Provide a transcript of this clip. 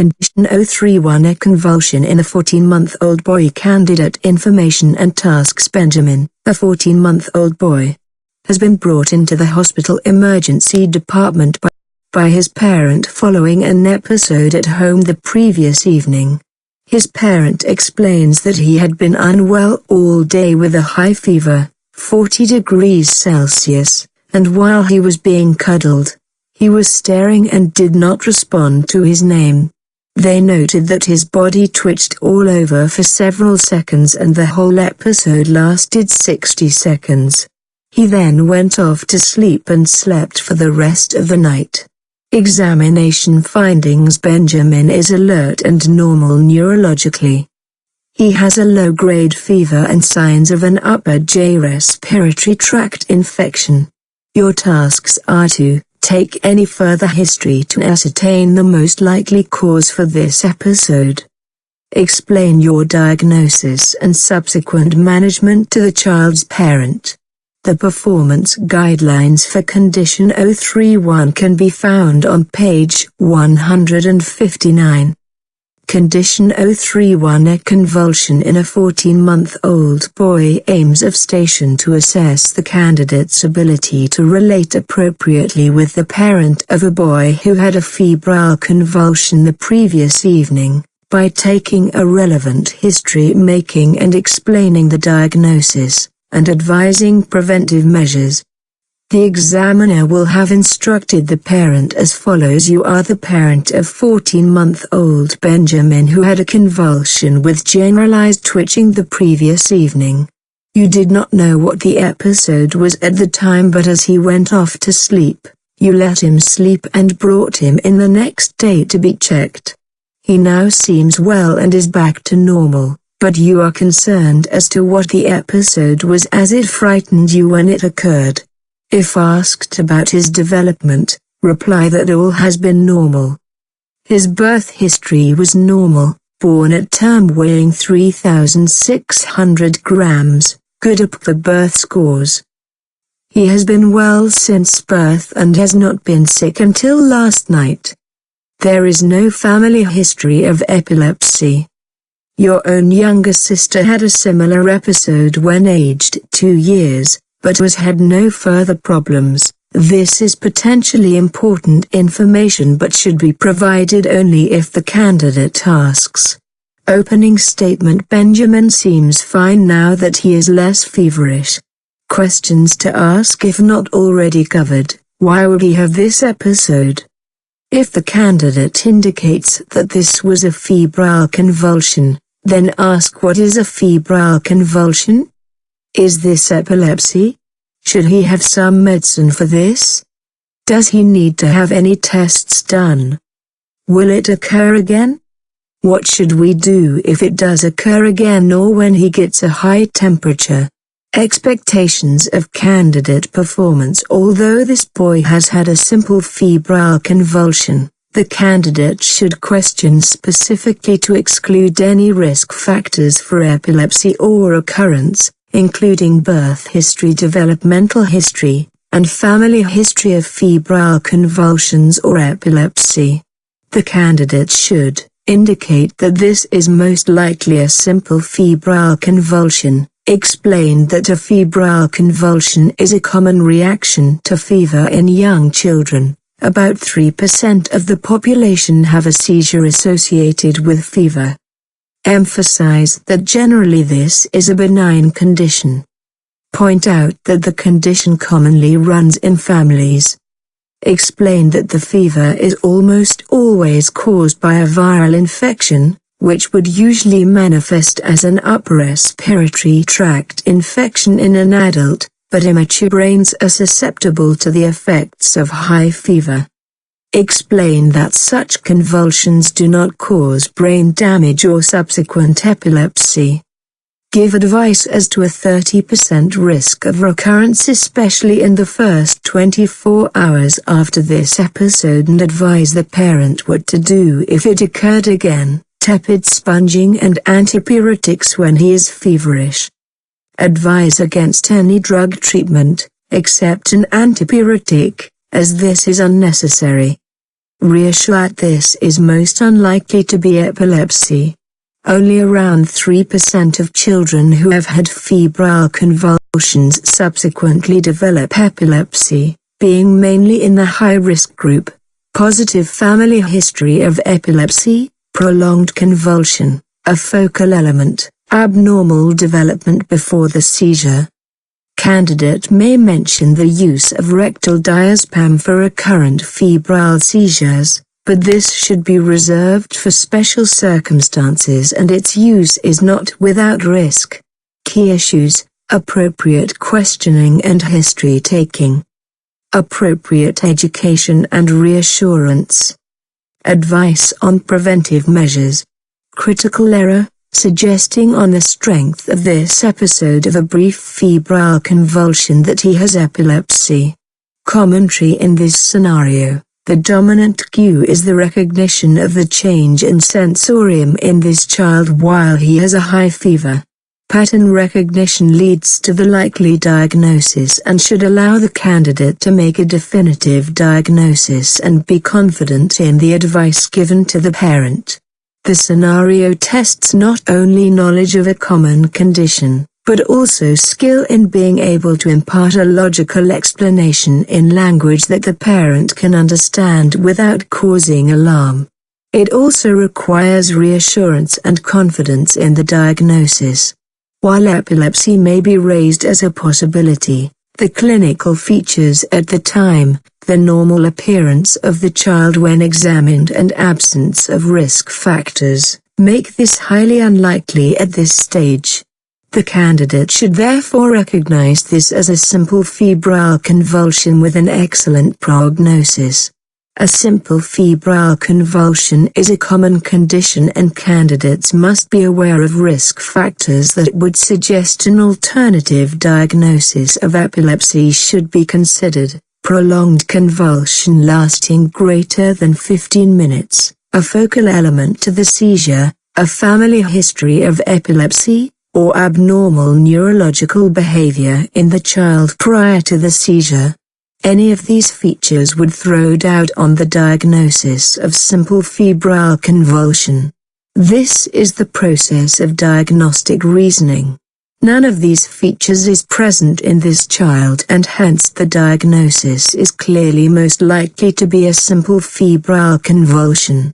Condition 031, a convulsion in a 14-month-old boy. Candidate information and tasks. Benjamin, a 14-month-old boy, has been brought into the hospital emergency department by his parent following an episode at home the previous evening. His parent explains that he had been unwell all day with a high fever, 40 degrees Celsius, and while he was being cuddled, he was staring and did not respond to his name. They noted that his body twitched all over for several seconds and the whole episode lasted 60 seconds. He then went off to sleep and slept for the rest of the night. Examination findings. Benjamin is alert and normal neurologically. He has a low-grade fever and signs of an upper J respiratory tract infection. Your tasks are to take any further history to ascertain the most likely cause for this episode. Explain your diagnosis and subsequent management to the child's parent. The performance guidelines for Condition 031 can be found on page 159. Condition 031, a convulsion in a 14-month-old boy. Aims of station to assess the candidate's ability to relate appropriately with the parent of a boy who had a febrile convulsion the previous evening, by taking a relevant history, making and explaining the diagnosis, and advising preventive measures. The examiner will have instructed the parent as follows. You are the parent of 14-month-old Benjamin who had a convulsion with generalized twitching the previous evening. You did not know what the episode was at the time, but as he went off to sleep, you let him sleep and brought him in the next day to be checked. He now seems well and is back to normal, but you are concerned as to what the episode was as it frightened you when it occurred. If asked about his development, reply that all has been normal. His birth history was normal, born at term weighing 3,600 grams, good up the birth scores. He has been well since birth and has not been sick until last night. There is no family history of epilepsy. Your own younger sister had a similar episode when aged 2 years, but had no further problems. This is potentially important information but should be provided only if the candidate asks. Opening statement. Benjamin seems fine now that he is less feverish. Questions to ask if not already covered. Why would he have this episode? If the candidate indicates that this was a febrile convulsion, then ask what is a febrile convulsion? Is this epilepsy? Should he have some medicine for this? Does he need to have any tests done? Will it occur again? What should we do if it does occur again or when he gets a high temperature? Expectations of candidate performance. Although this boy has had a simple febrile convulsion, the candidate should question specifically to exclude any risk factors for epilepsy or occurrence, including birth history, developmental history, and family history of febrile convulsions or epilepsy. The candidate should indicate that this is most likely a simple febrile convulsion. Explain that a febrile convulsion is a common reaction to fever in young children. About 3% of the population have a seizure associated with fever. Emphasize that generally this is a benign condition. Point out that the condition commonly runs in families. Explain that the fever is almost always caused by a viral infection, which would usually manifest as an upper respiratory tract infection in an adult, but immature brains are susceptible to the effects of high fever. Explain that such convulsions do not cause brain damage or subsequent epilepsy. Give advice as to a 30% risk of recurrence, especially in the first 24 hours after this episode, and advise the parent what to do if it occurred again. Tepid sponging and antipyretics when he is feverish. Advise against any drug treatment, except an antipyretic, as this is unnecessary. Reassure that this is most unlikely to be epilepsy. Only around 3% of children who have had febrile convulsions subsequently develop epilepsy, being mainly in the high-risk group. Positive family history of epilepsy, prolonged convulsion, a focal element, abnormal development before the seizure. Candidate may mention the use of rectal diazepam for recurrent febrile seizures, but this should be reserved for special circumstances and its use is not without risk. Key issues: appropriate questioning and history taking. Appropriate education and reassurance. Advice on preventive measures. Critical error, suggesting on the strength of this episode of a brief febrile convulsion that he has epilepsy. Commentary: in this scenario, the dominant cue is the recognition of the change in sensorium in this child while he has a high fever. Pattern recognition leads to the likely diagnosis and should allow the candidate to make a definitive diagnosis and be confident in the advice given to the parent. The scenario tests not only knowledge of a common condition, but also skill in being able to impart a logical explanation in language that the parent can understand without causing alarm. It also requires reassurance and confidence in the diagnosis. While epilepsy may be raised as a possibility, the clinical features at the time, the normal appearance of the child when examined and absence of risk factors, make this highly unlikely at this stage. The candidate should therefore recognize this as a simple febrile convulsion with an excellent prognosis. A simple febrile convulsion is a common condition and candidates must be aware of risk factors that would suggest an alternative diagnosis of epilepsy should be considered. Prolonged convulsion lasting greater than 15 minutes, a focal element to the seizure, a family history of epilepsy, or abnormal neurological behavior in the child prior to the seizure. Any of these features would throw doubt on the diagnosis of simple febrile convulsion. This is the process of diagnostic reasoning. None of these features is present in this child and hence the diagnosis is clearly most likely to be a simple febrile convulsion.